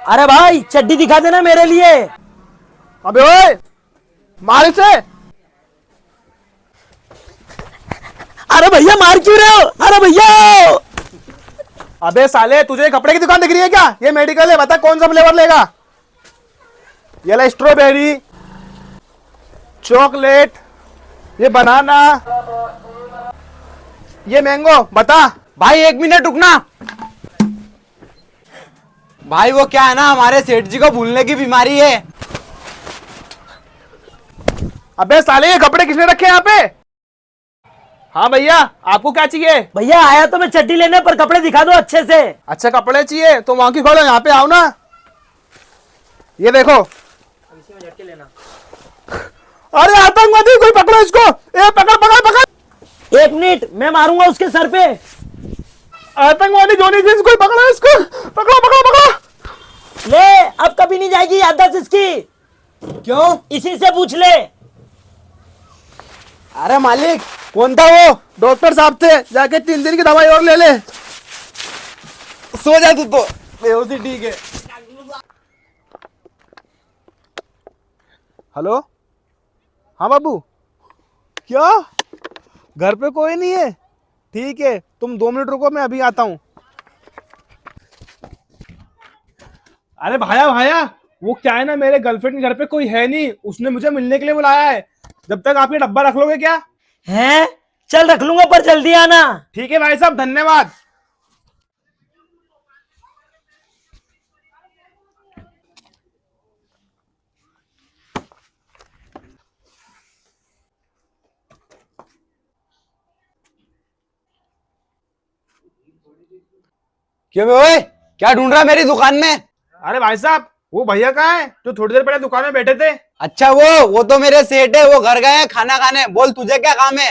अरे भाई चड्डी दिखा देना मेरे लिए। अबे ओए, मार इसे। अरे भैया मार क्यों रहे हो? अरे भैया। अबे साले, तुझे कपड़े की दुकान दिख रही है क्या? ये मेडिकल है, बता कौन सा फ्लेवर लेगा? ये ले स्ट्रॉबेरी, चॉकलेट, ये बनाना, ये मैंगो, बता। भाई 1 मिनट रुकना। भाई वो क्या है ना, हमारे सेठ जी को भूलने की बीमारी है। अबे साले, ये कपड़े किसने रखे हैं यहाँ पे? हाँ भैया, आपको क्या चाहिए? भैया आया तो मैं चड्डी लेने, पर कपड़े दिखा दो अच्छे से। अच्छे कपड़े चाहिए तो वहां की खोलो, यहाँ पे आओ ना। ये देखो। अरे आतंकवादी, कोई पकड़ो इसको। ए पकड़ पकड़ पकड़। 1 मिनट, मैं मारूंगा उसके सर पे। आतंकवादी जोनी सिंह, कोई पकड़ो इसको। पकड़ो पकड़ो पकड़ो। ले, अब कभी नहीं जाएगी याददाश्त इसकी। क्यों? इसी से पूछ ले। अरे मालिक, कौन था वो? डॉक्टर साहब थे, जाके 3 दिन की दवाई और ले ले। सो जा तू तो, बेहोशी ठीक है। हेलो, हाँ बाबू। क्या? घर पे कोई नहीं है? ठीक है, तुम 2 मिनट रुको, मैं अभी आता हूँ। अरे भाया भाया, वो क्या है ना, मेरे गर्लफ्रेंड के घर पे कोई है नहीं, उसने मुझे मिलने के लिए बुलाया है। जब तक आप ये डब्बा रख लोगे क्या? हैं? चल रख लूंगा, पर जल्दी आना। ठीक है भाई साहब, धन्यवाद। क्यों बे ओए, क्या ढूंढ रहा है मेरी दुकान में? अरे भाई साहब, वो भैया कहाँ है जो थोड़ी देर पहले दुकान में बैठे थे? अच्छा, वो तो मेरे सेठ है, वो घर गए हैं खाना खाने। बोल तुझे क्या काम है?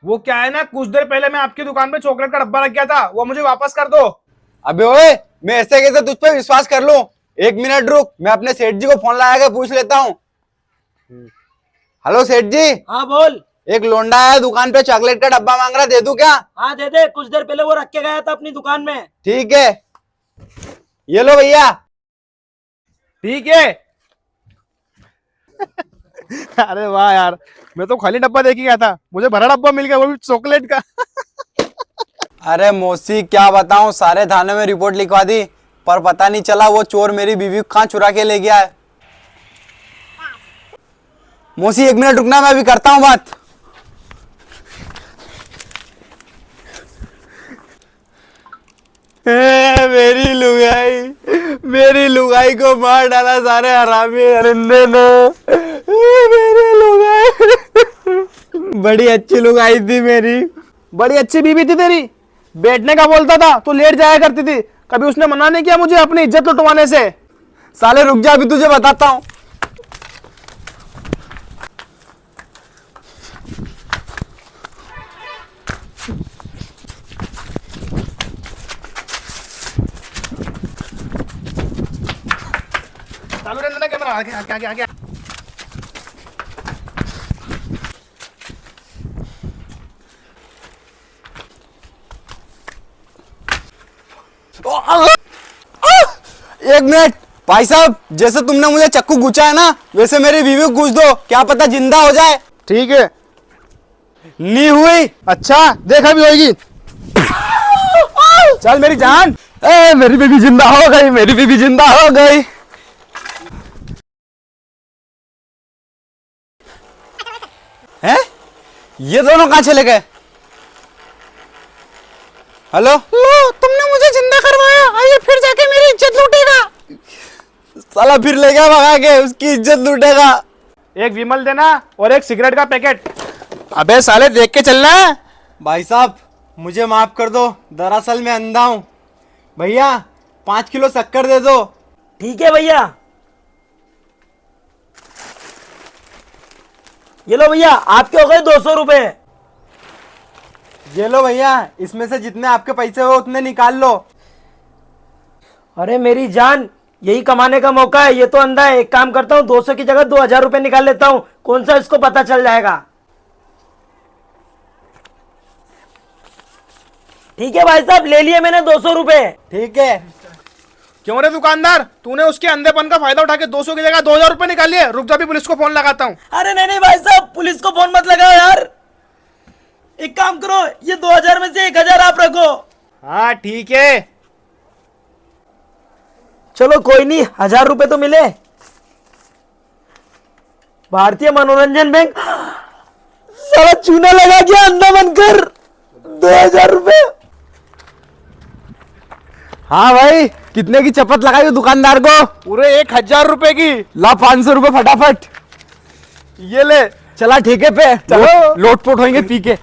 वो क्या है ना, कुछ देर पहले मैं आपकी दुकान पे चॉकलेट का डब्बा रख गया था, वो मुझे वापस कर दो। अबे ओए, मैं ऐसे कैसे तुझ पे विश्वास कर लूं? 1 मिनट रुक, मैं अपने सेठ जी को फोन लगा के पूछ लेता हूँ। हेलो सेठ जी। हाँ बोल। एक लोंडा है दुकान पे, चॉकलेट का डब्बा मांग रहा, दे दूं क्या? हाँ दे दे, कुछ देर पहले वो रख के गया था अपनी दुकान में। ठीक है, ये लो भैया। ठीक है। अरे वाह यार, मैं तो खाली डब्बा देके गया था, मुझे भरा डब्बा मिल गया, वो भी चॉकलेट का। अरे मौसी, क्या बताऊं, सारे थाने में रिपोर्ट लिखवा दी, पर पता नहीं चला वो चोर मेरी बीवी को कहाँ चुरा के ले गया है। मौसी 1 मिनट रुकना, मैं अभी करता हूँ बात। मेरी लुगाई को मार डाला सारे हरामी अरिंदे ने। मेरी लुगाई, बड़ी अच्छी लुगाई थी मेरी। बड़ी अच्छी बीवी थी तेरी, बैठने का बोलता था तो लेट जाया करती थी, कभी उसने मना नहीं किया मुझे अपनी इज्जत लुटवाने से। साले रुक जा, अभी तुझे बताता हूँ। चालू रहने देना कैमरा, आगे आगे आगे आगे। एक मिनट भाई साहब, जैसे तुमने मुझे चक्कू घुचा है ना, वैसे मेरी बीवी को घुस दो, क्या पता जिंदा हो जाए। ठीक है। नहीं हुई? अच्छा, देखा भी होगी। चल मेरी जान। मेरी बीवी जिंदा हो गई, मेरी बीवी जिंदा हो गई। हैं? ये दोनों कहाँ चले गए? हेलो, लो, तुमने मुझे जिंदा करवाया, आइए फिर जाके मेरी इज्जत लूटेगा। साला फिर ले गया भगा के, उसकी इज्जत लूटेगा। एक विमल देना और एक सिगरेट का पैकेट। अबे साले, देख के चलना। भाई साहब मुझे माफ कर दो, दरअसल मैं अंधा हूं। भैया 5 किलो शक्कर दे दो। ठीक है भैया। ये लो भैया, आपके हो गए 200 रुपए। ये लो भैया, इसमें से जितने आपके पैसे हो उतने निकाल लो। अरे मेरी जान, यही कमाने का मौका है, ये तो अंधा है। एक काम करता हूँ, 200 की जगह 2000 रुपए निकाल लेता हूँ, कौन सा इसको पता चल जाएगा। ठीक है भाई साहब, ले लिए मैंने 200 रुपए। ठीक है। क्यों रे दुकानदार, तूने उसके अंधेपन का फायदा उठा के 200 की जगह 2000 रुपए निकाल लिए। रुक जा, भी पुलिस को फोन लगाता हूँ। अरे नहीं नहीं भाई साहब, पुलिस को फोन मत लगाओ यार। एक काम करो, ये 2000 में से 1000 आप रखो। हाँ ठीक है। चलो कोई नहीं, 1000 रुपए तो मिले। भारतीय मनोरंजन बैंक साला चूना लगा गया अंधा बनकर। 2000 रुपए। हाँ भाई, कितने की चपत लगाई हो दुकानदार को? पूरे 1000 रुपए की। ला 500 रुपए फटाफट। ये ले। चला ठेके पे चलो। लोटपोट होंगे पी के।